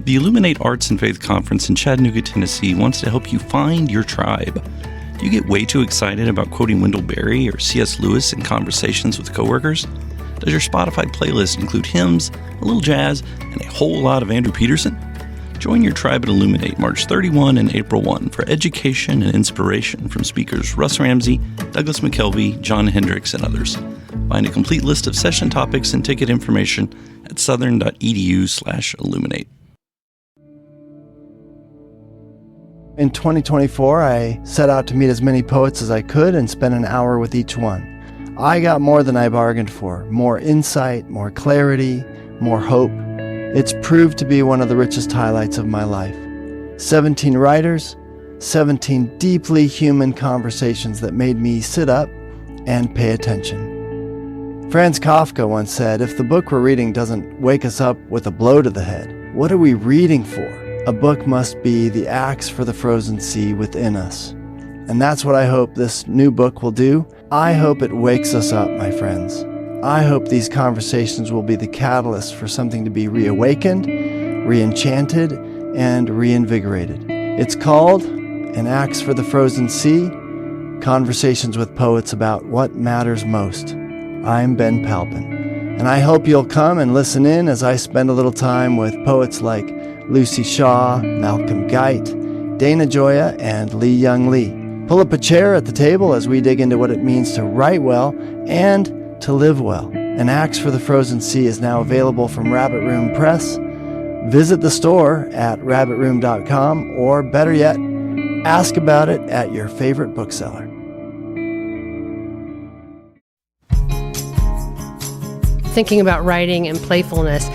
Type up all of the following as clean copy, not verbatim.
The Illuminate Arts and Faith Conference in Chattanooga, Tennessee wants to help you find your tribe. Do you get way too excited about quoting Wendell Berry or C.S. Lewis in conversations with coworkers? Does your Spotify playlist include hymns, a little jazz, and a whole lot of Andrew Peterson? Join your tribe at Illuminate March 31 and April 1 for education and inspiration from speakers Russ Ramsey, Douglas McKelvey, John Hendricks, and others. Find a complete list of session topics and ticket information at southern.edu/illuminate. In 2024, I set out to meet as many poets as I could and spend an hour with each one. I got more than I bargained for, more insight, more clarity, more hope. It's proved to be one of the richest highlights of my life. 17 writers, 17 deeply human conversations that made me sit up and pay attention. Franz Kafka once said, if the book we're reading doesn't wake us up with a blow to the head, what are we reading for? A book must be the axe for the frozen sea within us. And that's what I hope this new book will do. I hope it wakes us up, my friends. I hope these conversations will be the catalyst for something to be reawakened, re-enchanted, and reinvigorated. It's called An Axe for the Frozen Sea, Conversations with Poets About What Matters Most. I'm Ben Palpin, and I hope you'll come and listen in as I spend a little time with poets like Lucy Shaw, Malcolm Guite, Dana Gioia, and Lee Young Lee. Pull up a chair at the table as we dig into what it means to write well and to live well. An Axe for the Frozen Sea is now available from Rabbit Room Press. Visit the store at rabbitroom.com, or better yet, ask about it at your favorite bookseller. Thinking about writing and playfulness.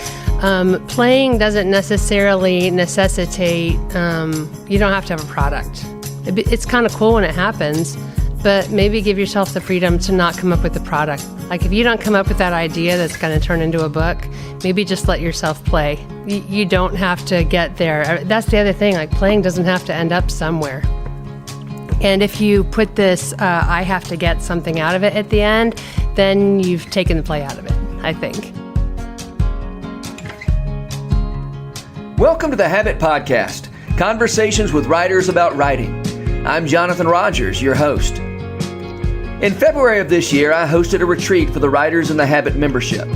Playing doesn't necessarily necessitate, you don't have to have a product. It's kind of cool when it happens, but maybe give yourself the freedom to not come up with a product. Like if you don't come up with that idea that's going to turn into a book, maybe just let yourself play. You don't have to get there. That's the other thing, like playing doesn't have to end up somewhere. And if you put this, I have to get something out of it at the end, then you've taken the play out of it, I think. Welcome to the Habit Podcast, conversations with writers about writing. I'm Jonathan Rogers, your host. In February of this year, I hosted a retreat for the Writers in the Habit membership.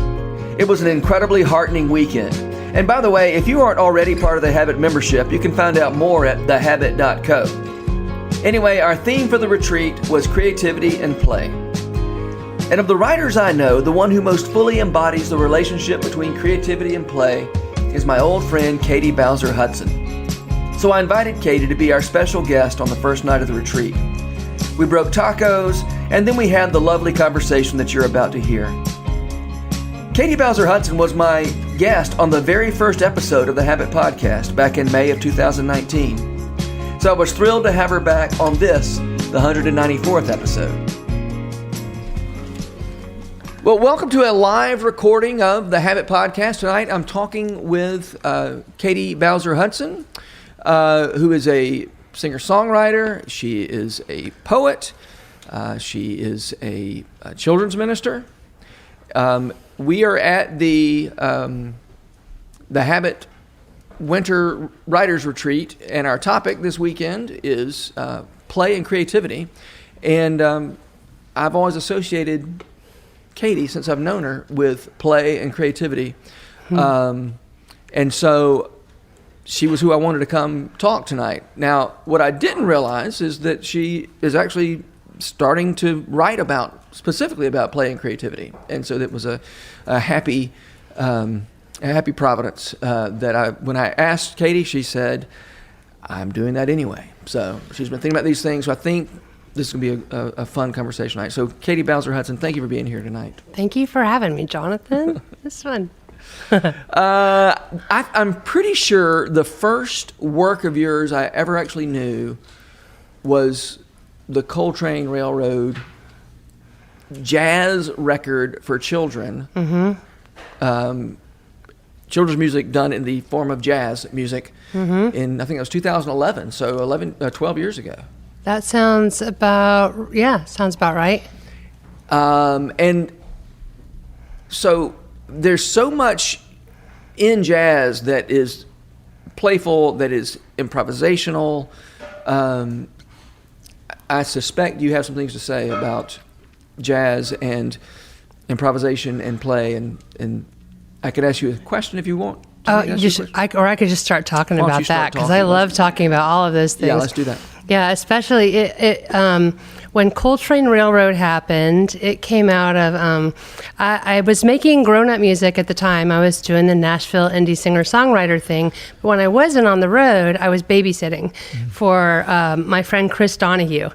It was an incredibly heartening weekend. And by the way, if you aren't already part of the Habit membership, you can find out more at thehabit.co. Anyway, our theme for the retreat was creativity and play. And of the writers I know, the one who most fully embodies the relationship between creativity and play is my old friend Katy Bowser Hutson. So I invited Katy to be our special guest on the first night of the retreat. We broke tacos, and then we had the lovely conversation that you're about to hear. Katy Bowser Hutson was my guest on the very first episode of the Habit Podcast back in May of 2019. So I was thrilled to have her back on this, the 194th episode. Well, welcome to a live recording of the Habit Podcast. Tonight I'm talking with Katy Bowser Hutson, who is a singer-songwriter. She is a poet. She is a children's minister. We are at the Habit Winter Writers Retreat, and our topic this weekend is play and creativity. And I've always associated Katy, since I've known her, with play and creativity. And so she was who I wanted to come talk tonight. Now, what I didn't realize is that she is actually starting to write specifically about play and creativity. And so that was a happy providence that when I asked Katy, she said, I'm doing that anyway. So she's been thinking about these things. So I think this is going to be a fun conversation tonight. So Katy Bowser Hutson, thank you for being here tonight. Thank you for having me, Jonathan. It's fun. I'm pretty sure the first work of yours I ever actually knew was the Coltrane Railroad jazz record for children. Mm-hmm. Children's music done in the form of jazz music in, I think it was 2011, so 12 years ago. That sounds about right. And so there's so much in jazz that is playful, that is improvisational. I suspect you have some things to say about jazz and improvisation and play, and I could ask you a question if you want. I could just start talking about that, because I love talking about all of those things. Yeah, let's do that. Yeah, especially when Coltrane Railroad happened, it came out of, I was making grown-up music at the time. I was doing the Nashville indie singer-songwriter thing. But when I wasn't on the road, I was babysitting for my friend Chris Donahue,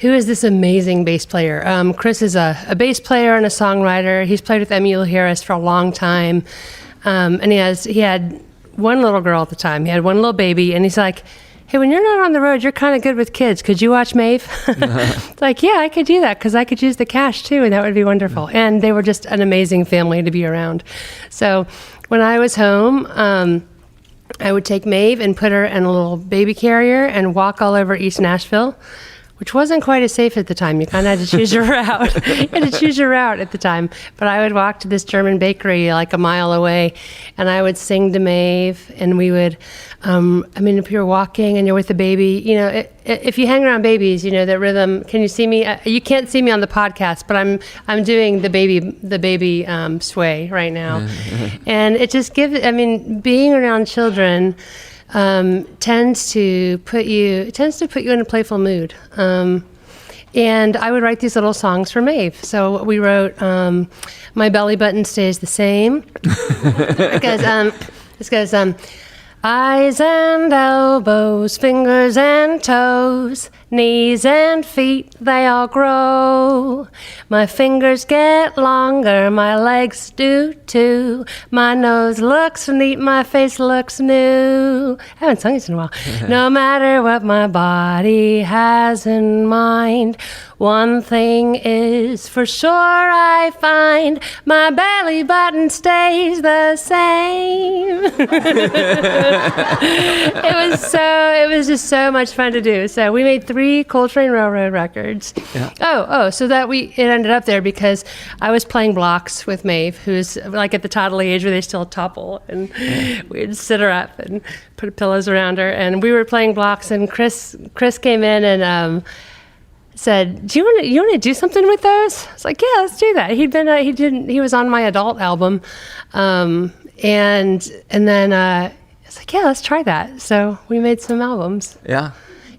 who is this amazing bass player. Chris is a bass player and a songwriter. He's played with Emmylou Harris for a long time. And he had one little girl at the time. He had one little baby, and he's like, hey, when you're not on the road, you're kind of good with kids. Could you watch Maeve? It's like, yeah, I could do that, because I could use the cash too, and that would be wonderful. And they were just an amazing family to be around. So when I was home, I would take Maeve and put her in a little baby carrier and walk all over East Nashville, which wasn't quite as safe at the time. You kind of had to choose your route. You had to choose your route at the time. But I would walk to this German bakery like a mile away, and I would sing to Maeve, and we would, if you're walking and you're with the baby, if you hang around babies, that rhythm. Can you see me? You can't see me on the podcast, but I'm doing the baby sway right now. And it just gives, being around children tends to put you in a playful mood. And I would write these little songs for Maeve. So we wrote My Belly Button Stays the Same. This goes, eyes and elbows, fingers and toes, knees and feet, they all grow. My fingers get longer, my legs do too. My nose looks neat, my face looks new. I haven't sung this in a while. No matter what my body has in mind, one thing is for sure I find, my belly button stays the same. It was just so much fun to do. So we made 3 Coltrane Railroad records. Yeah. So that it ended up there because I was playing blocks with Maeve, who's like at the toddler age where they still topple, and we'd sit her up and put pillows around her, and we were playing blocks, and Chris came in and said, "Do you want to do something with those?" I was like, "Yeah, let's do that." He was on my adult album, and then I was like, "Yeah, let's try that." So we made some albums.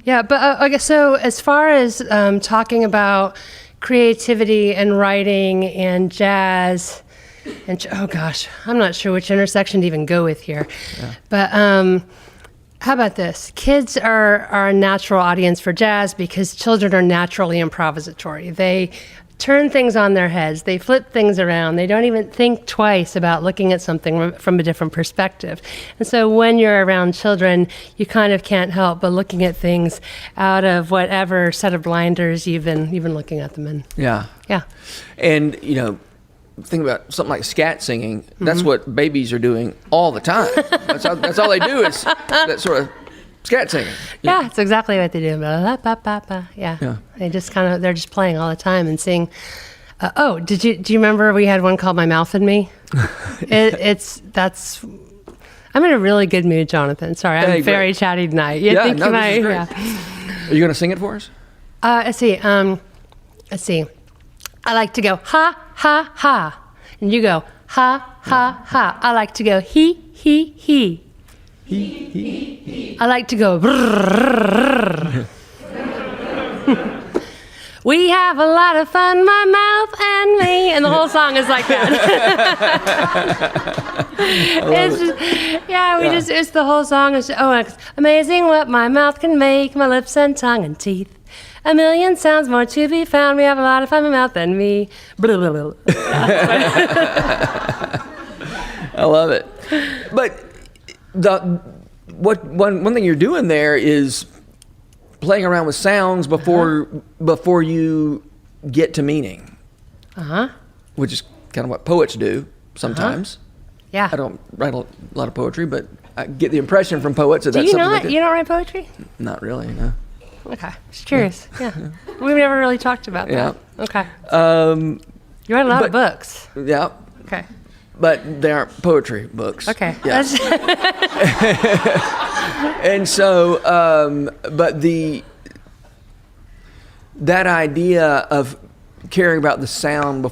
Yeah, but I guess so. As far as talking about creativity and writing and jazz, and oh gosh, I'm not sure which intersection to even go with here. Yeah. But how about this? Kids are a natural audience for jazz because children are naturally improvisatory. They turn things on their heads. They flip things around. They don't even think twice about looking at something from a different perspective. And so when you're around children, you kind of can't help but looking at things out of whatever set of blinders you've been looking at them in. Yeah. Yeah. And, think about something like scat singing. That's what babies are doing all the time. That's all they do is that sort of scat singing. Yeah, it's exactly what they do. Yeah. They're just playing all the time and sing. Do you remember we had one called My Mouth and Me? I'm in a really good mood, Jonathan. Sorry, I'm very chatty tonight. This is great. Yeah. Are you going to sing it for us? Let's see. I like to go ha ha ha, and you go ha ha ha. I like to go he he he. I like to go brrrr. We have a lot of fun, my mouth and me, and the whole song is like that. It's the whole song is it's amazing what my mouth can make, my lips and tongue and teeth. A million sounds more to be found. We have a lot of fun, my mouth and me. Blah, blah, blah. I love it. But one thing you're doing there is playing around with sounds before you get to meaning. Which is kind of what poets do sometimes. Yeah. I don't write a lot of poetry, but I get the impression from poets that that's something they do. You don't write poetry? Not really, no. Okay, just curious. Yeah. We've never really talked about that. Yeah. Okay. You write a lot of books. Yeah. Okay. but they aren't poetry books. Okay. Yeah. And so, but that idea of caring about the sound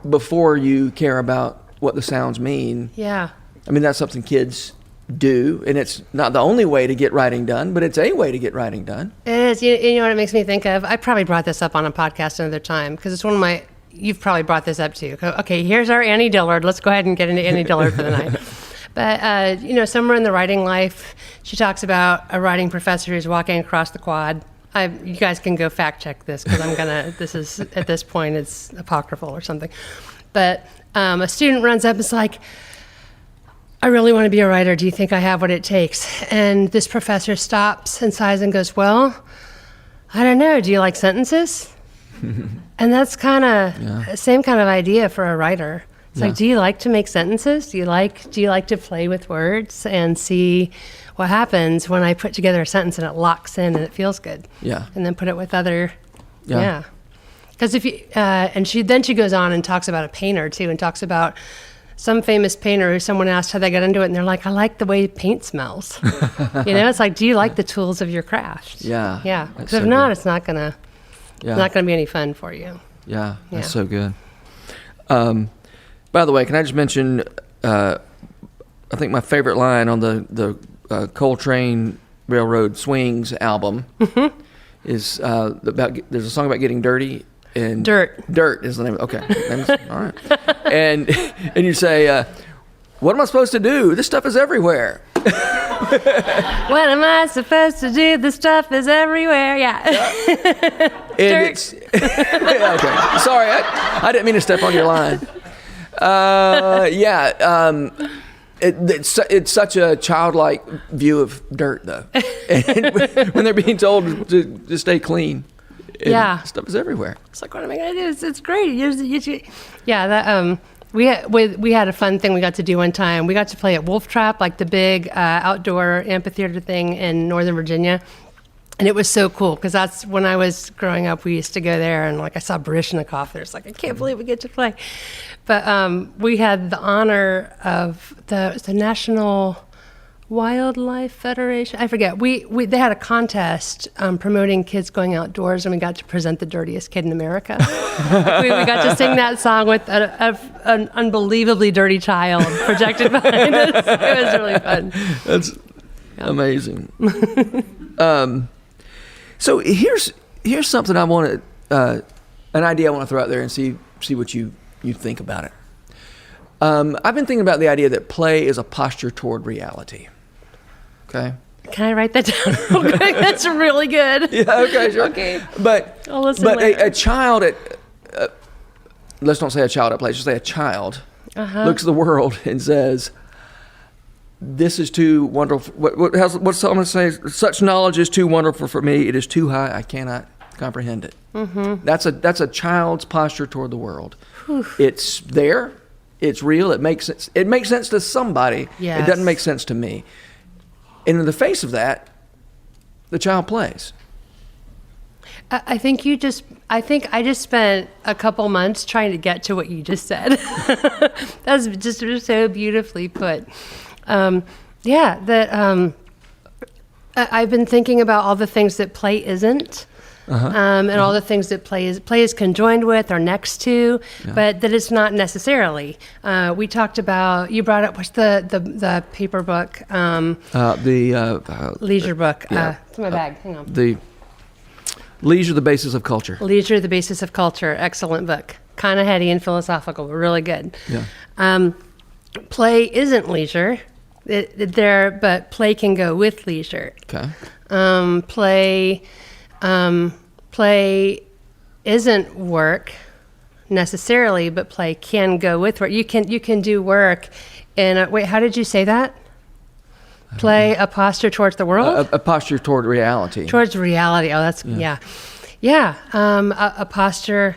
before you care about what the sounds mean. Yeah. I mean, that's something kids do, and it's not the only way to get writing done, but it's a way to get writing done. It is. You know what it makes me think of? I probably brought this up on a podcast another time because it's one of my. You've probably brought this up too. Okay, here's our Annie Dillard. Let's go ahead and get into Annie Dillard for the night. But somewhere in the writing life, she talks about a writing professor who's walking across the quad. You guys can go fact check this because this is, at this point, it's apocryphal or something. But a student runs up and is like, I really want to be a writer. Do you think I have what it takes? And this professor stops and sighs and goes, well, I don't know. Do you like sentences? And that's kind of the same kind of idea for a writer. It's like, do you like to make sentences? Do you like to play with words and see what happens when I put together a sentence and it locks in and it feels good? Yeah. And then put it with other, Because if you and she goes on and talks about a painter too, and talks about some famous painter who someone asked how they got into it, and they're like, I like the way paint smells. It's like, do you like the tools of your craft? Yeah. Yeah. Because if not, it's not gonna be any fun for you. Yeah, that's so good. By the way, can I just mention, I think my favorite line on the Coltrane Railroad Swings album is there's a song about getting dirty. And Dirt is the name. Okay, all right. And you say, what am I supposed to do? This stuff is everywhere. What am I supposed to do? This stuff is everywhere. Yeah. Dirt. Okay. Sorry, I didn't mean to step on your line. It's such a childlike view of dirt, though. And when they're being told to stay clean. Stuff is everywhere. It's like, what am I going to do? It's great. We had a fun thing we got to do one time. We got to play at Wolf Trap, like the big outdoor amphitheater thing in Northern Virginia. And it was so cool because that's when I was growing up, we used to go there, and like I saw Baryshnikov there. It's like, I can't believe we get to play. But we had the honor of the National Wildlife Federation. I forget. They had a contest promoting kids going outdoors, and we got to present the dirtiest kid in America. we got to sing that song with an unbelievably dirty child projected behind us. It was really fun. That's amazing. So here's something I want to an idea I want to throw out there and see what you think about it. I've been thinking about the idea that play is a posture toward reality. Okay. Can I write that down real quick? That's really good. Yeah. Okay. Sure. Okay. But I'll listen later. A child at let's not say a child at play. Just say a child looks at the world and says, "This is too wonderful." What's someone say? Such knowledge is too wonderful for me. It is too high. I cannot comprehend it. Mm-hmm. That's a child's posture toward the world. Whew. It's there. It's real. It makes sense. It makes sense to somebody. Yes. It doesn't make sense to me. And in the face of that, the child plays. I think I just spent a couple months trying to get to what you just said. That's just so beautifully put. I've been thinking about all the things that play isn't. And all the things that play is conjoined with or next to, but that it's not necessarily. We talked about, you brought up, what's the paper book? Leisure book. It's in my bag. Hang on. The Leisure, the Basis of Culture. Leisure, the Basis of Culture. Excellent book. Kind of heady and philosophical, but really good. Yeah. Play isn't leisure. But play can go with leisure. Okay. Play isn't work necessarily, but play can go with work. You can do work in wait, how did you say that? Play a posture towards the world? A posture toward reality. Towards reality. Oh, that's, yeah. A posture,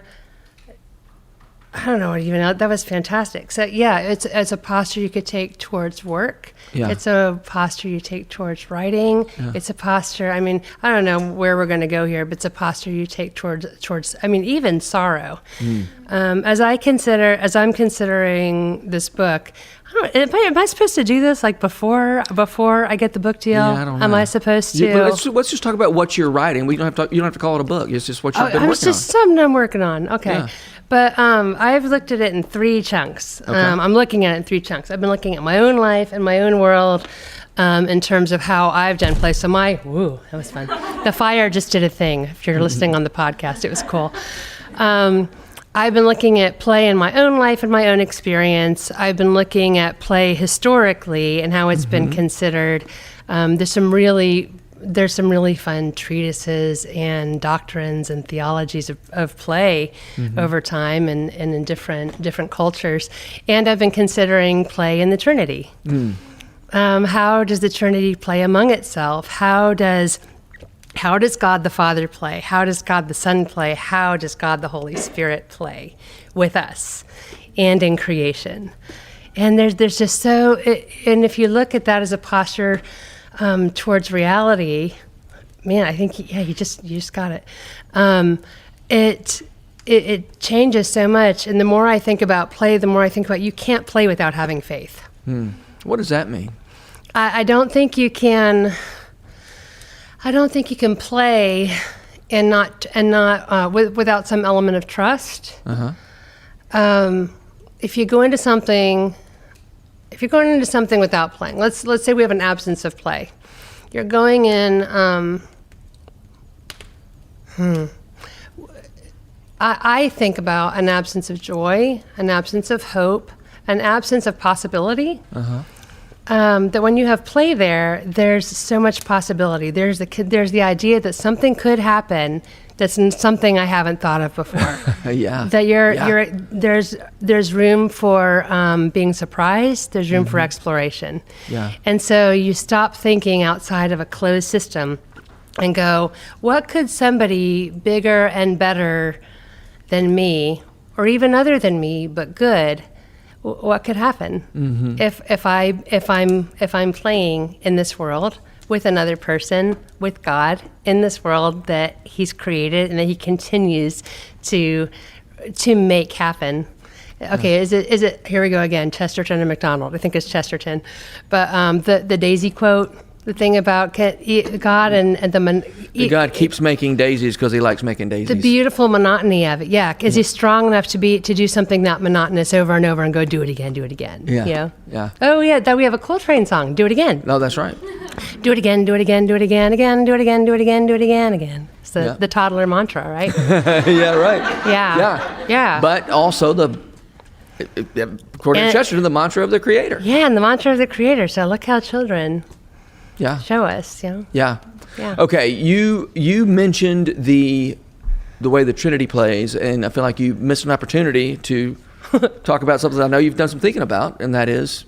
I don't know what even else. That was fantastic. So it's a posture you could take towards work. Yeah. It's a posture you take towards writing. Yeah. It's a posture, I mean, I don't know where we're going to go here, but it's a posture you take towards even sorrow. As I'm considering this book, I don't, am I supposed to do this like before I get the book deal? Yeah, I don't know. Am I supposed to? Let's just talk about what you're writing. You don't have to call it a book. It's just what you've been working on. It's just something I'm working on. Okay. Yeah. But I've looked at it in 3 chunks. Okay. I'm looking at it in 3 chunks. I've been looking at my own life and my own world in terms of how I've done play. So that was fun. The fire just did a thing. If you're listening on the podcast, it was cool. I've been looking at play in my own life and my own experience. I've been looking at play historically and how it's been considered. There's some really fun treatises and doctrines and theologies of play over time and in different cultures. And I've been considering play in the Trinity. How does the Trinity play among itself? How does God the Father play? How does God the Son play? How does God the Holy Spirit play with us and in creation? And there's just and if you look at that as a posture towards reality, man, I think you just got it. It changes so much, and the more I think about play, the more I think about you can't play without having faith. What does that mean? I don't think you can. I don't think you can play and not without some element of trust. If you go into something. If you're going into something without playing, let's say we have an absence of play. You're going in. I think about an absence of joy, an absence of hope, an absence of possibility. That when you have play there's so much possibility. There's the idea that something could happen that's something I haven't thought of before. That there's room for being surprised. There's room for exploration. And so you stop thinking outside of a closed system and go, what could somebody bigger and better than me, or even other than me but good? What could happen if I'm playing in this world with another person, with God in this world that He's created and that He continues to make happen? Okay, is it? Here we go again. Chesterton and MacDonald. I think it's Chesterton, but the daisy quote. The thing about God and God keeps making daisies because He likes making daisies. The beautiful monotony of it, is He strong enough to do something that monotonous over and over and go do it again? Yeah. Oh yeah, that we have a Coltrane song. Do it again. No, that's right. Do it again. Do it again. Do it again. Again. Do it again. Do it again. Do it again. Again. It's the toddler mantra, right? Yeah. Right. Yeah. But also according to Chesterton, the mantra of the Creator. Yeah, and the mantra of the Creator. So look how children. Show us, Yeah. Okay, you mentioned the way the Trinity plays, and I feel like you missed an opportunity to talk about something I know you've done some thinking about, and that is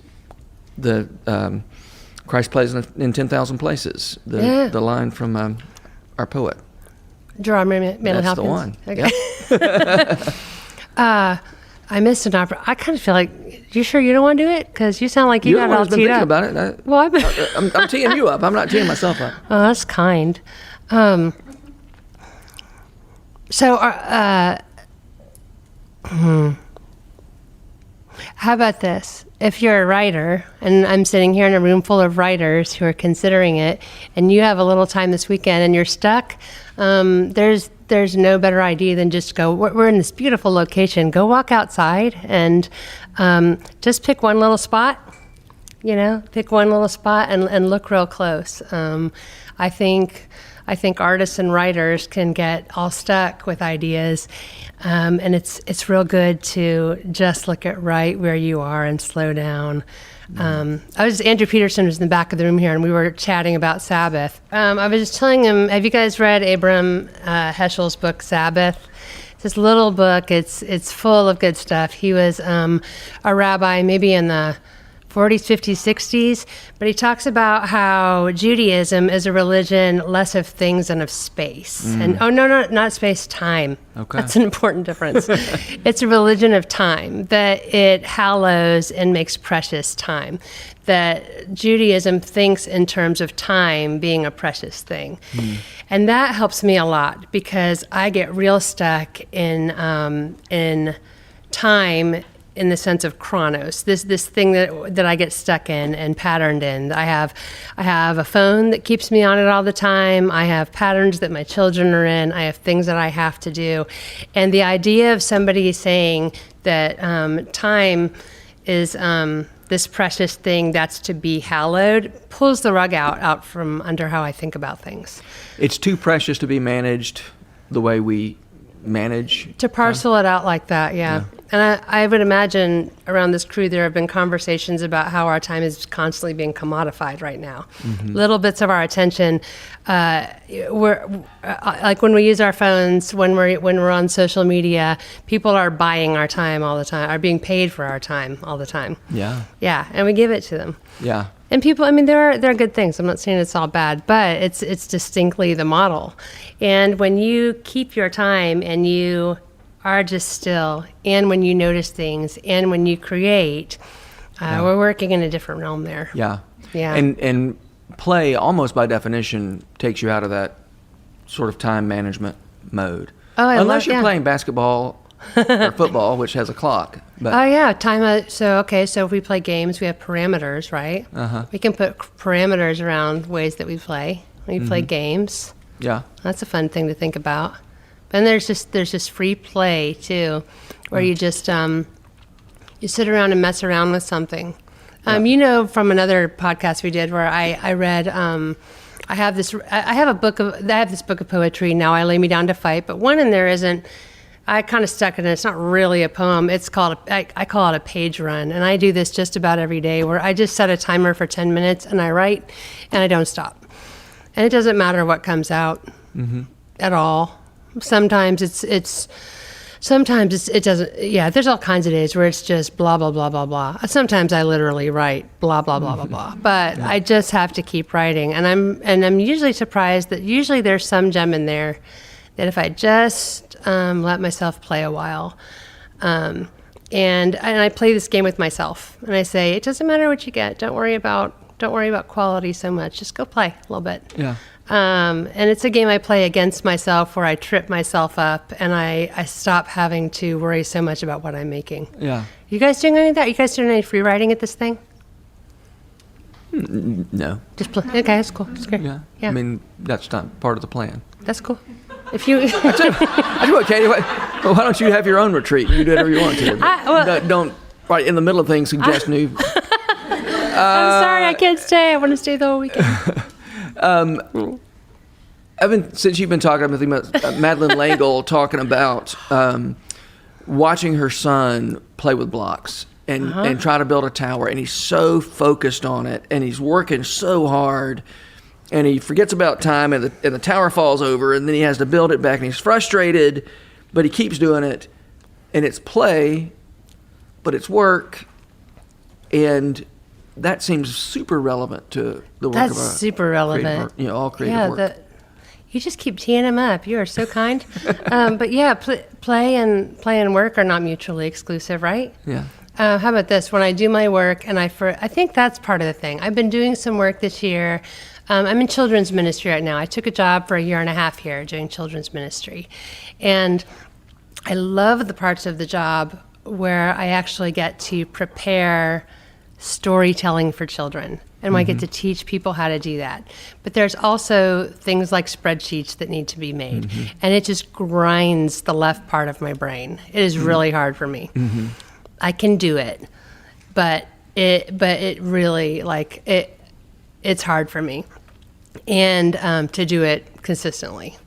the Christ plays in 10,000 places. The line from our poet. Gerard Manley That's Hopkins. The one. Okay. I missed an opportunity. I kind of feel like, you sure you don't want to do it? Because you sound like you got it all teed up. About it. I'm teeing you up. I'm not teeing myself up. Oh, that's kind. How about this? If you're a writer, and I'm sitting here in a room full of writers who are considering it, and you have a little time this weekend and you're stuck, there's no better idea than just go, we're in this beautiful location, go walk outside and just pick one little spot, pick one little spot and look real close. I think artists and writers can get all stuck with ideas, and it's real good to just look at right where you are and slow down. Andrew Peterson was in the back of the room here, and we were chatting about Sabbath. I was just telling him, have you guys read Abram Heschel's book, Sabbath? It's this little book. It's full of good stuff. He was a rabbi maybe in the 40s, 50s, 60s, but he talks about how Judaism is a religion less of things and of space. And not space, time. Okay. That's an important difference. It's a religion of time, that it hallows and makes precious time. That Judaism thinks in terms of time being a precious thing. And that helps me a lot because I get real stuck in time in the sense of chronos, this thing that I get stuck in and patterned in. I have a phone that keeps me on it all the time. I have patterns that my children are in. I have things that I have to do. And the idea of somebody saying that time is this precious thing that's to be hallowed pulls the rug out from under how I think about things. It's too precious to be managed the way we manage. To parcel it out like that, yeah. And I would imagine around this crew there have been conversations about how our time is constantly being commodified right now. Little bits of our attention, we're like when we use our phones, when we're on social media, people are buying our time all the time, are being paid for our time all the time. Yeah. Yeah, and we give it to them. Yeah. And people, I mean, there are good things. I'm not saying it's all bad, but it's distinctly the model. And when you keep your time and you are just still, and when you notice things, and when you create, we're working in a different realm there. Yeah. Yeah. And play, almost by definition, takes you out of that sort of time management mode. Unless you're playing basketball or football, which has a clock. But oh yeah, time. So if we play games, we have parameters, right? We can put parameters around ways that we play. We play games. Yeah. That's a fun thing to think about. And there's just free play too, where you just you sit around and mess around with something. You know, from another podcast we did where I read. I have this book of poetry. Now I lay me down to fight, but one in there isn't. I kind of stuck in it. It's not really a poem. It's called I call it a page run, and I do this just about every day where I just set a timer for 10 minutes and I write, and I don't stop. And it doesn't matter what comes out at all. Sometimes it doesn't. Yeah, there's all kinds of days where it's just blah blah blah blah blah. Sometimes I literally write blah blah blah blah blah. But I just have to keep writing, and I'm usually surprised that usually there's some gem in there that if I just let myself play a while, and I play this game with myself, and I say it doesn't matter what you get. Don't worry about quality so much. Just go play a little bit. Yeah. And it's a game I play against myself where I trip myself up and I stop having to worry so much about what I'm making. Yeah. You guys doing any of that? You guys doing any free writing at this thing? No. Just play. Okay, that's cool. That's great. Yeah. Yeah. I mean, that's not part of the plan. That's cool. If you... I tell you what, Katy, why don't you have your own retreat? You do whatever you want to. Don't right in the middle of things suggest new... I'm sorry, I can't stay. I want to stay the whole weekend. Since you've been talking, I've been thinking about Madeline Langle talking about watching her son play with blocks and try to build a tower, and he's so focused on it, and he's working so hard, and he forgets about time, and the tower falls over, and then he has to build it back, and he's frustrated, but he keeps doing it, and it's play, but it's work, and that seems super relevant to the work of a super relevant. All creative work. You just keep teeing him up. You are so kind. But yeah, play and work are not mutually exclusive, right? Yeah. How about this? When I do my work, and I think that's part of the thing. I've been doing some work this year. I'm in children's ministry right now. I took a job for a year and a half here doing children's ministry. And I love the parts of the job where I actually get to prepare storytelling for children. And I get to teach people how to do that. But there's also things like spreadsheets that need to be made. And it just grinds the left part of my brain. It is really hard for me. I can do it, but it really, it's hard for me. And to do it consistently.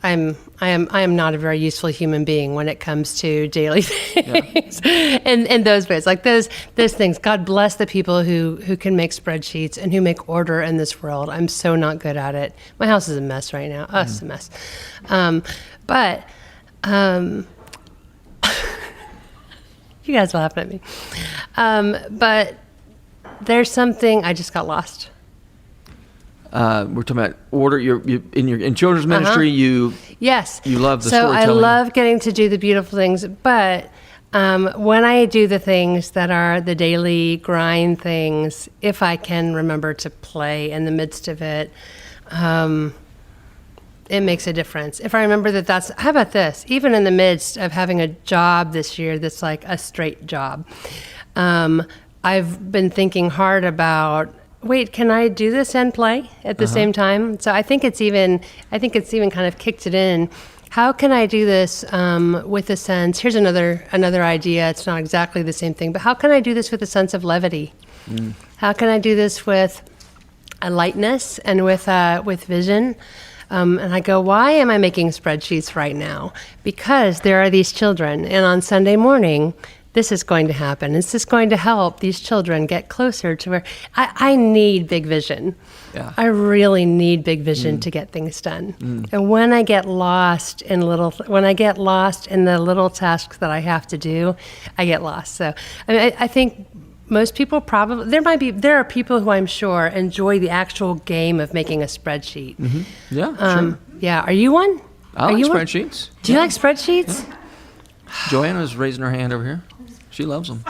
I am not a very useful human being when it comes to daily things and those ways. Like those things. God bless the people who can make spreadsheets and who make order in this world. I'm so not good at it. My house is a mess right now. It's a mess. But you guys laughing at me. But there's something. I just got lost. We're talking about order. In children's ministry. Yes. You love the so storytelling. I love getting to do the beautiful things, but when I do the things that are the daily grind things, if I can remember to play in the midst of it, it makes a difference. If I remember how about this? Even in the midst of having a job this year that's like a straight job, I've been thinking hard about, wait, can I do this and play at the same time? So I think it's even kind of kicked it in. How can I do this with a sense? Here's another idea. It's not exactly the same thing, but how can I do this with a sense of levity? How can I do this with a lightness and with vision? And I go, why am I making spreadsheets right now? Because there are these children, and on Sunday morning, this is going to happen. This is going to help these children get closer to where I need big vision. Yeah. I really need big vision to get things done. And when I get lost in the little tasks that I have to do, I get lost. So I think most people probably, there are people who I'm sure enjoy the actual game of making a spreadsheet. Yeah, sure. Yeah. Are you one? I like spreadsheets. Do you like spreadsheets? Yeah. Joanna's raising her hand over here. She loves them.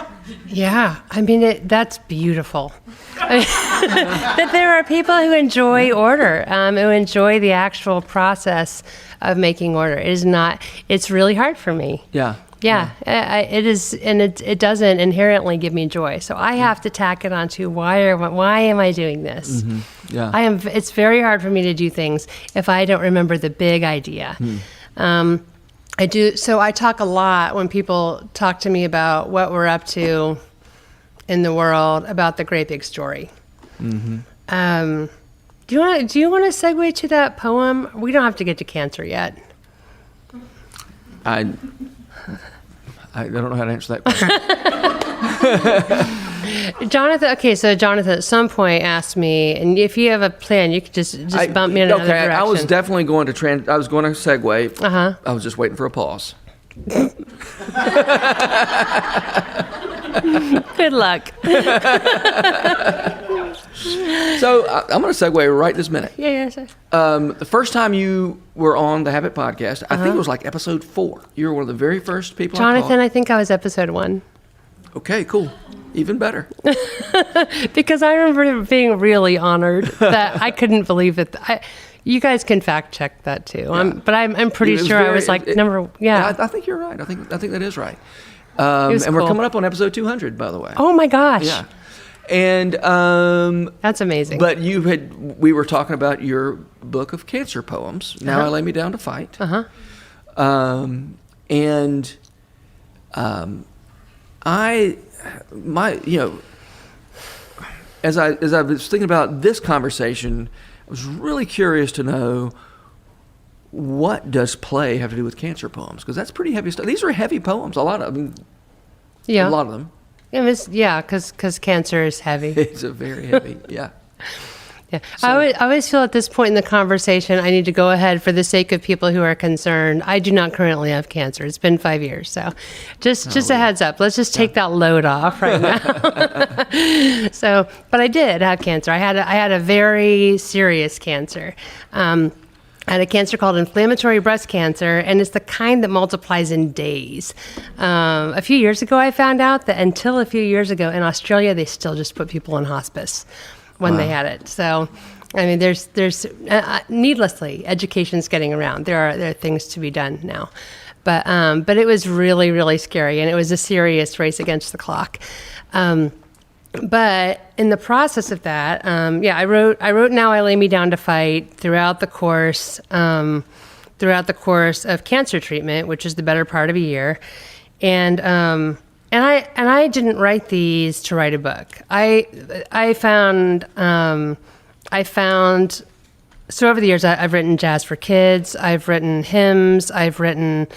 Yeah, I mean, that's beautiful. That there are people who enjoy order, who enjoy the actual process of making order. It's really hard for me. Yeah. Yeah, it is, and it doesn't inherently give me joy. So I have to tack it onto why am I doing this? Yeah. It's very hard for me to do things if I don't remember the big idea. I do. So I talk a lot when people talk to me about what we're up to in the world, about the great big story. Do you want to segue to that poem? We don't have to get to cancer yet. I don't know how to answer that question. Jonathan, at some point asked me, and if you have a plan, you could just bump me in another direction. I was definitely going to I was going to segue. I was just waiting for a pause. Good luck. So I'm going to segue right this minute. Yeah, sir. The first time you were on the Habit podcast, I think it was like episode 4. You were one of the very first people Jonathan, I I think I was episode 1. Okay, cool. Even better. Because I remember being really honored that I couldn't believe it. You guys can fact check that too. Yeah. But I'm pretty sure I was like number. Yeah, I think you're right. I think that is right. And we're coming up on episode 200, by the way. Oh my gosh. Yeah. And that's amazing. But we were talking about your book of cancer poems. Now I lay me down to fight. As I was thinking about this conversation, I was really curious to know, what does play have to do with cancer poems? Because that's pretty heavy stuff. These are heavy poems. A lot of them. Because cancer is heavy. It's a very heavy. Yeah. Yeah, so, I always feel at this point in the conversation, I need to go ahead for the sake of people who are concerned. I do not currently have cancer. It's been 5 years, so just a heads up. Let's just take that load off right now. But I did have cancer. I had a very serious cancer. I had a cancer called inflammatory breast cancer, and it's the kind that multiplies in days. A few years ago, I found out that until a few years ago in Australia, they still just put people in hospice when they had it. So, I mean, there's needlessly, education's getting around. There are things to be done now. But it was really, really scary, and it was a serious race against the clock. But in the process of that, I wrote Now I Lay Me Down to Fight throughout the course of cancer treatment, which is the better part of a year. And I didn't write these to write a book. I found so over the years I've written jazz for kids, I've written hymns, I've written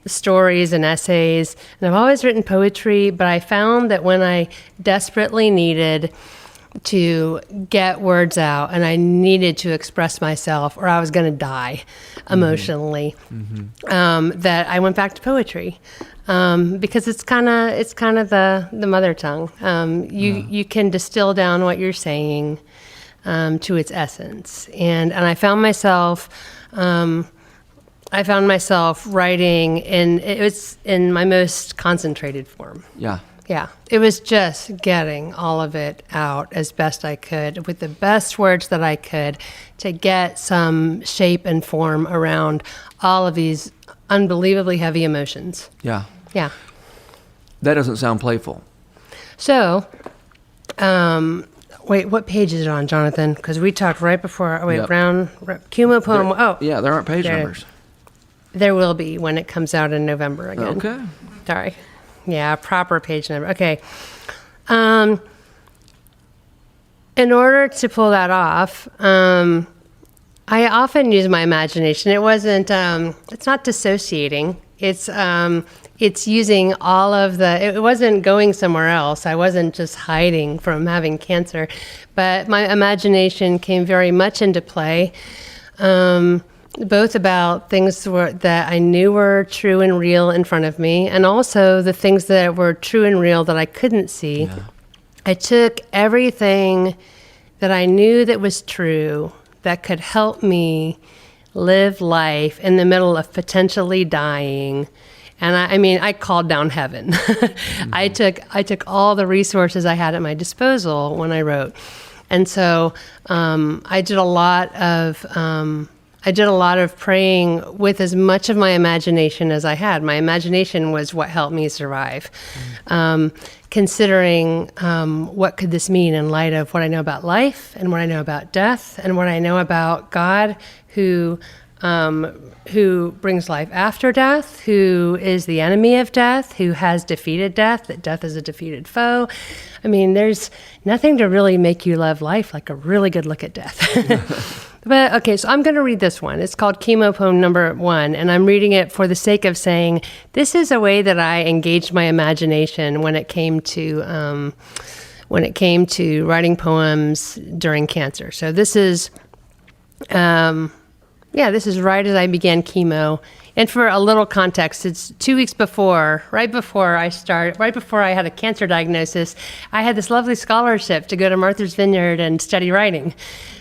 stories and essays, and I've always written poetry, but I found that when I desperately needed to get words out and I needed to express myself or I was going to die emotionally, that I went back to poetry. Because it's kind of the mother tongue. You can distill down what you're saying to its essence, and I found myself writing in my most concentrated form. Yeah. Yeah, it was just getting all of it out as best I could with the best words that I could to get some shape and form around all of these unbelievably heavy emotions. Yeah. Yeah. That doesn't sound playful. So, wait, what page is it on, Jonathan? Because we talked right before. Yep. Cumo poem. Yeah, there aren't page numbers. There will be when it comes out in November again. Okay. Sorry. Yeah, proper page number. Okay. In order to pull that off, I often use my imagination. It wasn't. It's not dissociating. It's using all of the. It wasn't going somewhere else. I wasn't just hiding from having cancer, but my imagination came very much into play. Both about things that I knew were true and real in front of me, and also the things that were true and real that I couldn't see. Yeah. I took everything that I knew that was true that could help me live life in the middle of potentially dying. And I called down heaven. Mm-hmm. I took all the resources I had at my disposal when I wrote. And so I did a lot of praying with as much of my imagination as I had. My imagination was what helped me survive. Considering what could this mean in light of what I know about life and what I know about death and what I know about God who brings life after death, who is the enemy of death, who has defeated death, that death is a defeated foe. I mean, there's nothing to really make you love life like a really good look at death. But okay, so I'm going to read this one. It's called Chemo Poem number 1, and I'm reading it for the sake of saying this is a way that I engaged my imagination when it came to writing poems during cancer. So this is, this is right as I began chemo. And for a little context, it's 2 weeks before, right before I had a cancer diagnosis, I had this lovely scholarship to go to Martha's Vineyard and study writing.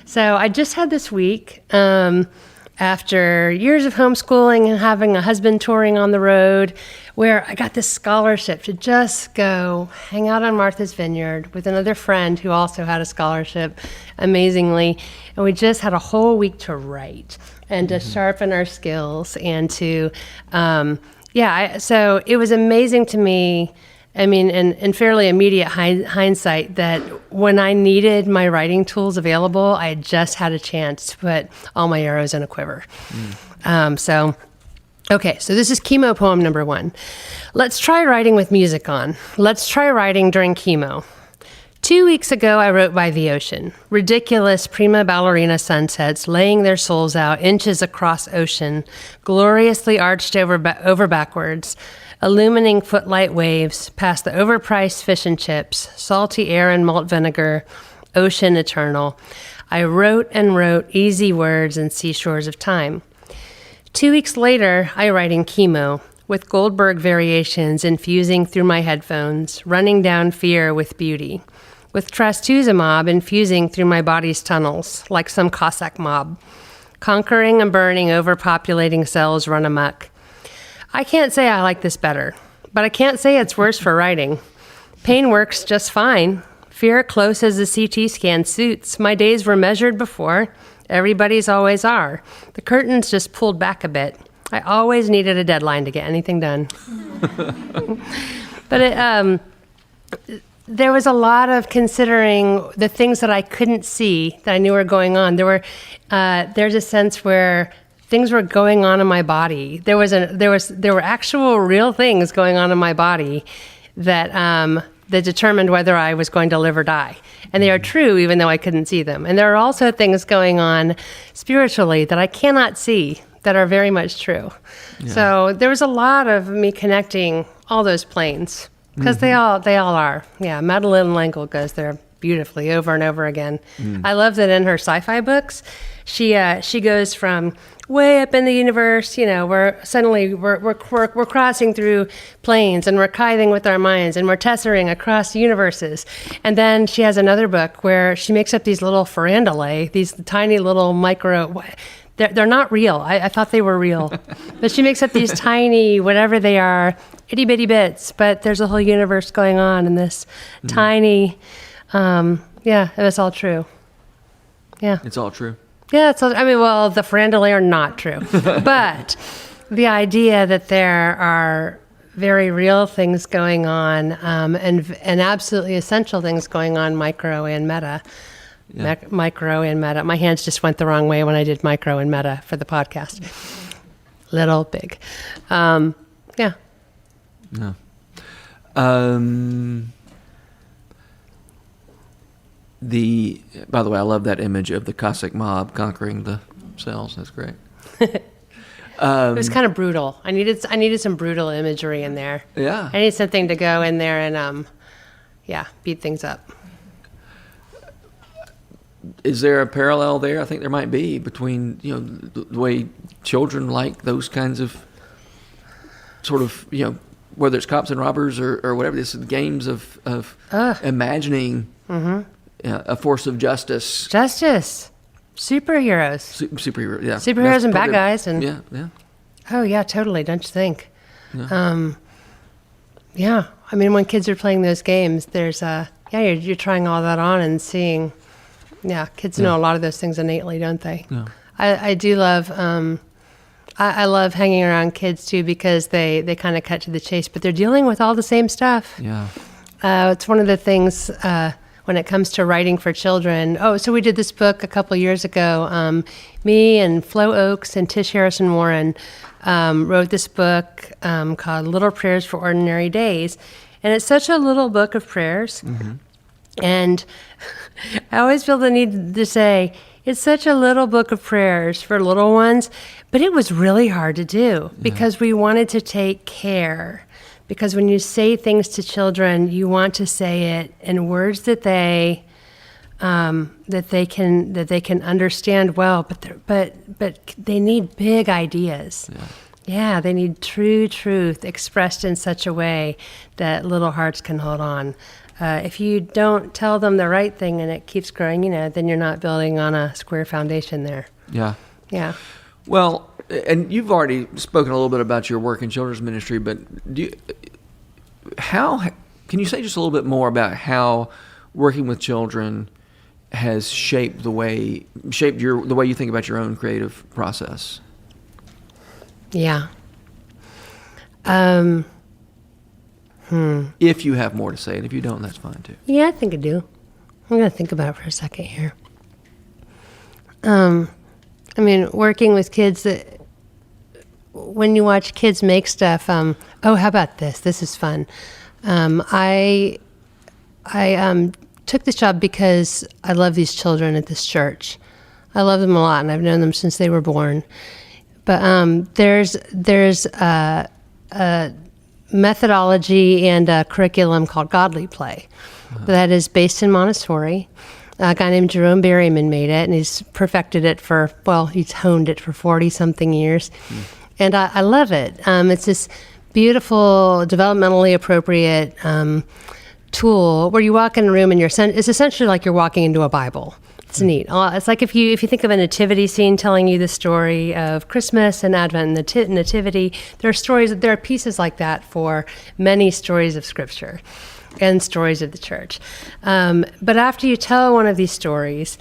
So I just had this week, after years of homeschooling and having a husband touring on the road, where I got this scholarship to just go hang out on Martha's Vineyard with another friend who also had a scholarship, amazingly. And we just had a whole week to write and to sharpen our skills and to, so it was amazing to me. I mean, in fairly immediate hindsight, that when I needed my writing tools available, I just had a chance to put all my arrows in a quiver. So this is chemo poem number 1. Let's try writing with music on. Let's try writing during chemo. 2 weeks ago, I wrote by the ocean. Ridiculous prima ballerina sunsets laying their souls out inches across ocean, gloriously arched over backwards, illumining footlight waves past the overpriced fish and chips, salty air and malt vinegar, ocean eternal. I wrote and wrote easy words and seashores of time. 2 weeks later, I write in chemo, with Goldberg variations infusing through my headphones, running down fear with beauty, with trastuzumab infusing through my body's tunnels, like some Cossack mob, conquering and burning overpopulating cells run amok. I can't say I like this better, but I can't say it's worse for writing. Pain works just fine. Fear close as the CT scan suits. My days were measured before. Everybody's always are. The curtains just pulled back a bit. I always needed a deadline to get anything done. But there was a lot of considering the things that I couldn't see that I knew were going on. There's a sense where things were going on in my body. There were actual real things going on in my body that determined whether I was going to live or die. And they are true even though I couldn't see them. And there are also things going on spiritually that I cannot see that are very much true. Yeah. So there was a lot of me connecting all those planes because they all are. Yeah, Madeleine L'Engle goes there beautifully over and over again. I love that in her sci-fi books, she goes from way up in the universe, where suddenly we're crossing through planes and we're kithing with our minds and we're tesserating across universes. And then she has another book where she makes up these little farandulae, these tiny little micro. They're not real. I thought they were real, but she makes up these tiny, whatever they are, itty bitty bits, but there's a whole universe going on in this tiny, it's all true. Yeah. It's all true. Yeah, the farandole are not true. But the idea that there are very real things going on and absolutely essential things going on, micro and meta. Yeah. Micro and meta. My hands just went the wrong way when I did micro and meta for the podcast. Little, big. Yeah. No. By the way, I love that image of the Cossack mob conquering the cells. That's great. It was kind of brutal. I needed some brutal imagery in there. Yeah. I need something to go in there and beat things up. Is there a parallel there? I think there might be between the way children like those kinds of sort of whether it's cops and robbers or whatever. This is games of imagining a force of justice. Superheroes. Superhero, yeah. Superheroes and bad guys and yeah. Oh yeah, totally. Don't you think? Yeah. I mean, when kids are playing those games, there's you're trying all that on and seeing. Yeah, kids know a lot of those things innately, don't they? Yeah. I do love. I love hanging around kids too because they kind of cut to the chase, but they're dealing with all the same stuff. Yeah. It's one of the things when it comes to writing for children. Oh, so we did this book a couple years ago. Me and Flo Oakes and Tish Harrison Warren wrote this book called Little Prayers for Ordinary Days. And it's such a little book of prayers. Mm-hmm. And I always feel the need to say, it's such a little book of prayers for little ones, but it was really hard to do because we wanted to take care. Because when you say things to children, you want to say it in words that they can understand well, but they need big ideas. Yeah, they need true truth expressed in such a way that little hearts can hold on. If you don't tell them the right thing and it keeps growing, then you're not building on a square foundation there. Yeah. Yeah. Well, and you've already spoken a little bit about your work in children's ministry, but can you say just a little bit more about how working with children has shaped the way you think about your own creative process? Yeah. If you have more to say, and if you don't, that's fine too. Yeah, I think I do. I'm going to think about it for a second here. I mean, working with kids, when you watch kids make stuff, how about this? This is fun. I took this job because I love these children at this church. I love them a lot, and I've known them since they were born. But there's a methodology and a curriculum called Godly Play that is based in Montessori. A guy named Jerome Berryman made it, and he's perfected it he's honed it for 40-something years. And I love it. It's this beautiful, developmentally appropriate tool where you walk in a room and it's essentially like you're walking into a Bible. It's neat. It's like if you think of a nativity scene telling you the story of Christmas and Advent and nativity, there are pieces like that for many stories of Scripture and stories of the church. But after you tell one of these stories,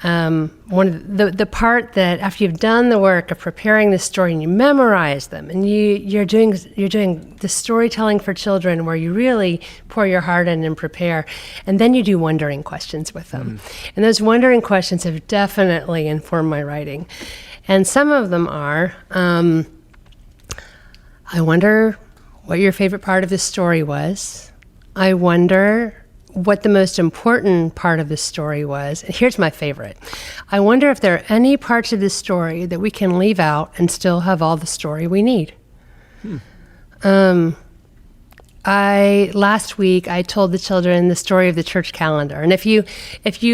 the part that after you've done the work of preparing the story and you memorize them and you're doing the storytelling for children where you really pour your heart in and prepare, and then you do wondering questions with them. And those wondering questions have definitely informed my writing. And some of them are, I wonder what your favorite part of the story was. I wonder what the most important part of the story was. And here's my favorite. I wonder if there are any parts of this story that we can leave out and still have all the story we need. Last week I told the children the story of the church calendar. And if you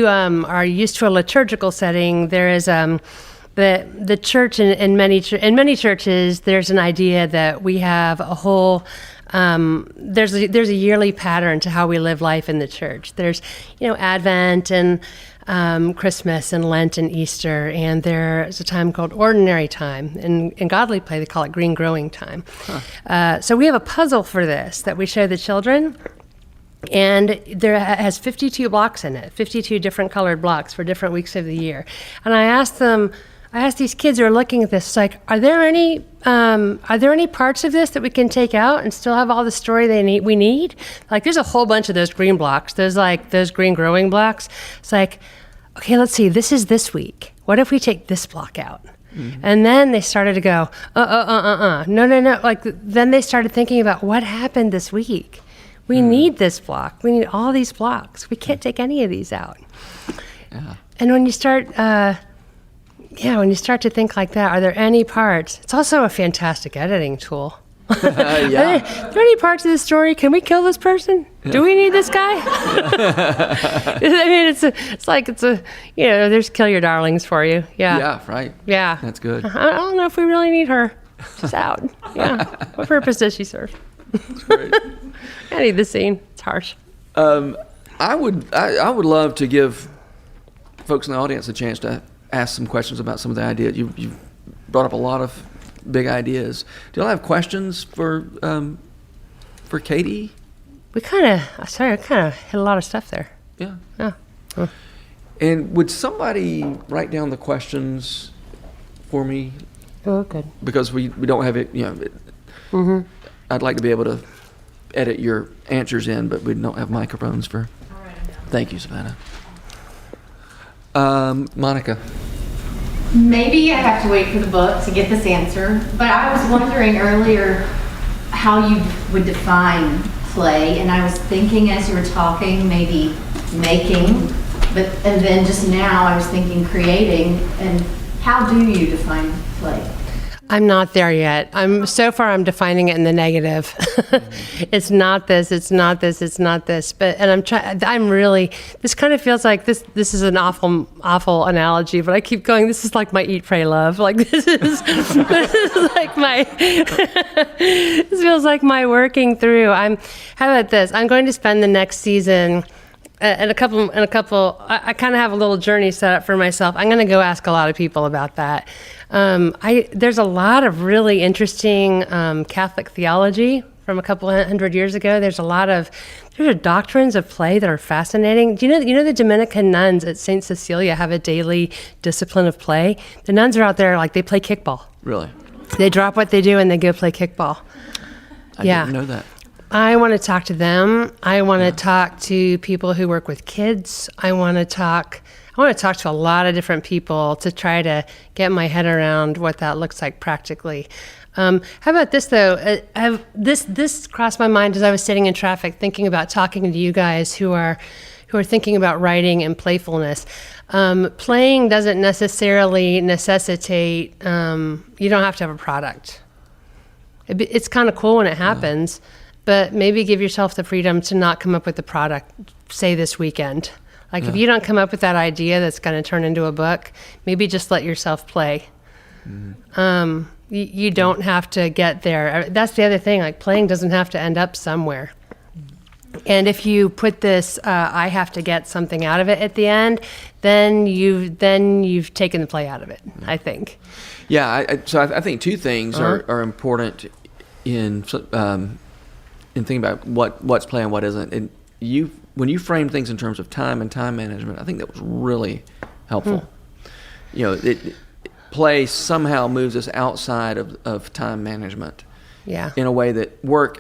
are used to a liturgical setting, there is the church in many churches, there's an idea that we have a whole there's a yearly pattern to how we live life in the church. There's Advent and Christmas and Lent and Easter, and there's a time called ordinary time. In godly play, they call it green growing time. So we have a puzzle for this that we show the children, and there has 52 blocks in it, 52 different colored blocks for different weeks of the year. And I asked these kids who are looking at this, it's like, are there any parts of this that we can take out and still have all the story we need? Like, there's a whole bunch of those green blocks. There's like those green growing blocks. It's like, okay, let's see, this is this week. What if we take this block out? Mm-hmm. And then they started to go, no. Like, then they started thinking about what happened this week. We need this block. We need all these blocks. We can't take any of these out. Yeah. And when you start, when you start to think like that, are there any parts? It's also a fantastic editing tool. Are there any parts of the story? Can we kill this person? Yeah. Do we need this guy? I mean, there's kill your darlings for you. Yeah. Yeah, right. Yeah. That's good. I don't know if we really need her. She's out. Yeah. What purpose does she serve? That's great. I need the scene. It's harsh. I would love to give folks in the audience a chance to ask some questions about some of the ideas. You've brought up a lot of big ideas. Do y'all have questions for Katy? I kind of hit a lot of stuff there. Yeah. Yeah. Huh. And would somebody write down the questions for me? Oh, good. Because we don't have it, Mm-hmm. I'd like to be able to edit your answers in, but we don't have microphones for. I'll write them down. Thank you, Savannah. Monica. Maybe I have to wait for the book to get this answer, but I was wondering earlier how you would define play, and I was thinking as you were talking, maybe making, and then just now I was thinking creating, and how do you define play? I'm not there yet. I'm defining it in the negative. It's not this, it's not this, it's not this. I'm really, this kind of feels like this is an awful analogy, but I keep going, this is like my eat, pray, love. Like this is like my, this feels like my working through. How about this? I'm going to spend the next season I kind of have a little journey set up for myself. I'm going to go ask a lot of people about that. There's a lot of really interesting Catholic theology from a couple hundred years ago. There's doctrines of play that are fascinating. Do you know the Dominican nuns at St. Cecilia have a daily discipline of play? The nuns are out there, like, they play kickball. Really? They drop what they do and they go play kickball. I didn't know that. I want to talk to them. I want to talk to people who work with kids. I want to talk to a lot of different people to try to get my head around what that looks like practically. How about this though? This crossed my mind as I was sitting in traffic thinking about talking to you guys who are thinking about writing and playfulness. Playing doesn't necessarily necessitate, you don't have to have a product. It's kind of cool when it happens. Yeah. But maybe give yourself the freedom to not come up with the product, say, this weekend. Like, if you don't come up with that idea that's going to turn into a book, maybe just let yourself play. Mm-hmm. You don't have to get there. That's the other thing. Like, playing doesn't have to end up somewhere. And if you put this, I have to get something out of it at the end, then you've taken the play out of it, I think. Yeah, so I think two things are important in thinking about what's play and what isn't. And when you frame things in terms of time and time management, I think that was really helpful. Play somehow moves us outside of time management. Yeah. In a way that work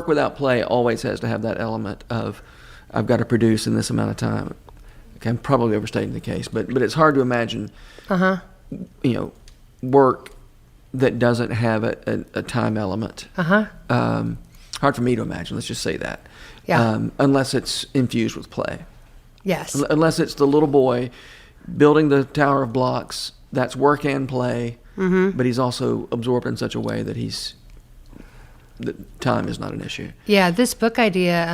without play always has to have that element of, I've got to produce in this amount of time. Okay, I'm probably overstating the case, but it's hard to imagine, work that doesn't have a time element. Hard for me to imagine, let's just say that. Yeah. Unless it's infused with play. Yes. Unless it's the little boy building the tower of blocks, that's work and play, but he's also absorbed in such a way that time is not an issue. Yeah, this book idea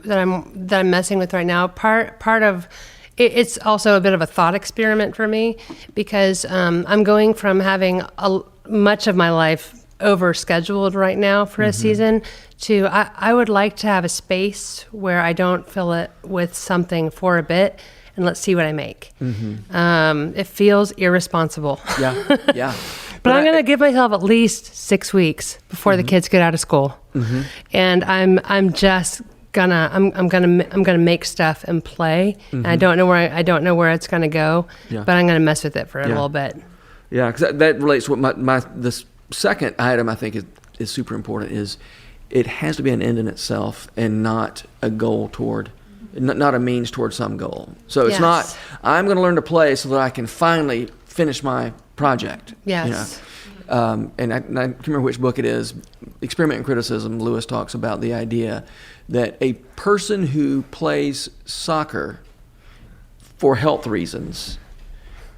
that I'm messing with right now, part of it's also a bit of a thought experiment for me, because I'm going from having much of my life overscheduled right now for a season. I would like to have a space where I don't fill it with something for a bit, and let's see what I make. It feels irresponsible. Yeah. But I'm going to give myself at least 6 weeks before the kids get out of school, and I'm just gonna I'm gonna make stuff and play. And I don't know where it's gonna go, but I'm gonna mess with it for a little bit. Yeah, because that relates to what this second item I think is super important. Is it has to be an end in itself and not a goal toward. Not a means towards some goal. So it's not, I'm going to learn to play so that I can finally finish my project. Yes. And I can't remember which book it is. Experiment in Criticism, Lewis talks about the idea that a person who plays soccer for health reasons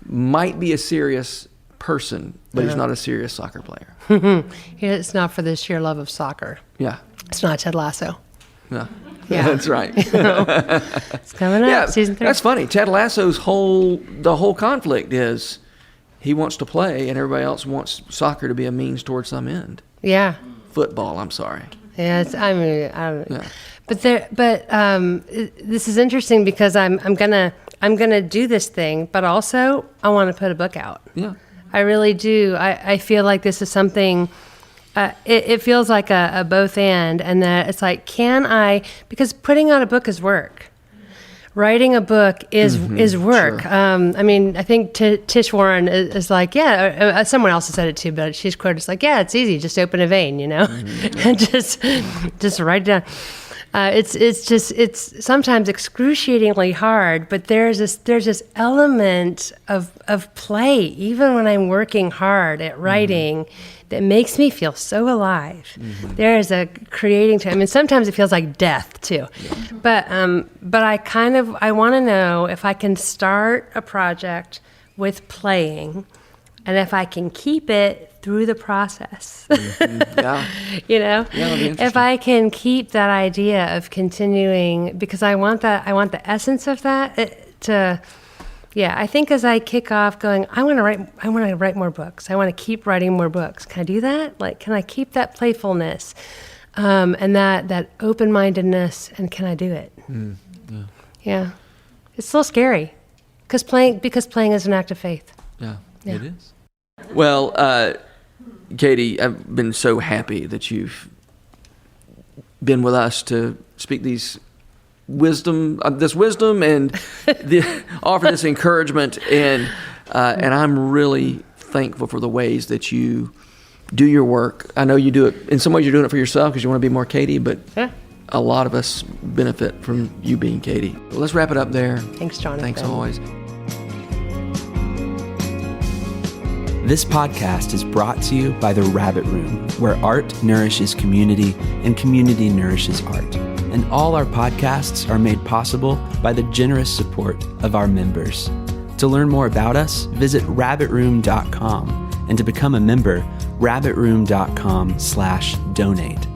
might be a serious person, but he's not a serious soccer player. It's not for the sheer love of soccer. Yeah. It's not Ted Lasso. Yeah. Yeah. That's right. It's coming up, season 3. That's funny. Ted Lasso's the whole conflict is he wants to play and everybody else wants soccer to be a means towards some end. Yeah. Football, I'm sorry. Yeah, I don't know. But this is interesting because I'm gonna do this thing, but also I want to put a book out. Yeah. I really do. I feel like this is something. It feels like a both and that it's like, because putting out a book is work. Writing a book is work. Sure. I mean, I think Tish Warren is like, someone else has said it too, but she's quoted, it's like, it's easy, just open a vein, and just write it down. It's sometimes excruciatingly hard, but there's this element of play, even when I'm working hard at writing, that makes me feel so alive. There is a creating time, and sometimes it feels like death too. But I want to know if I can start a project with playing, and if I can keep it through the process. If I can keep that idea of continuing, because I want the essence of that I think as I kick off going, I want to write more books. I want to keep writing more books. Can I do that? Like, can I keep that playfulness and that open-mindedness, and can I do it? Yeah. It's a little scary because playing is an act of faith. Yeah. It is. Well, Katy, I've been so happy that you've been with us to speak this wisdom and offer this encouragement, and I'm really thankful for the ways that you do your work. I know you do it in some ways. You're doing it for yourself because you want to be more Katy, but a lot of us benefit from you being Katy. Well, let's wrap it up there. Thanks, Jonathan. Thanks always. This podcast is brought to you by The Rabbit Room, where art nourishes community and community nourishes art. And all our podcasts are made possible by the generous support of our members. To learn more about us, visit rabbitroom.com. And to become a member, rabbitroom.com/donate.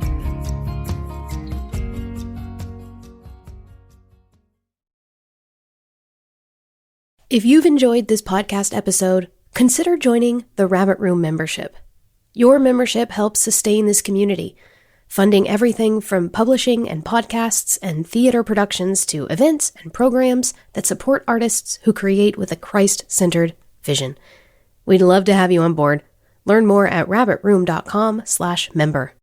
If you've enjoyed this podcast episode, consider joining the Rabbit Room membership. Your membership helps sustain this community, funding everything from publishing and podcasts and theater productions to events and programs that support artists who create with a Christ-centered vision. We'd love to have you on board. Learn more at rabbitroom.com/member.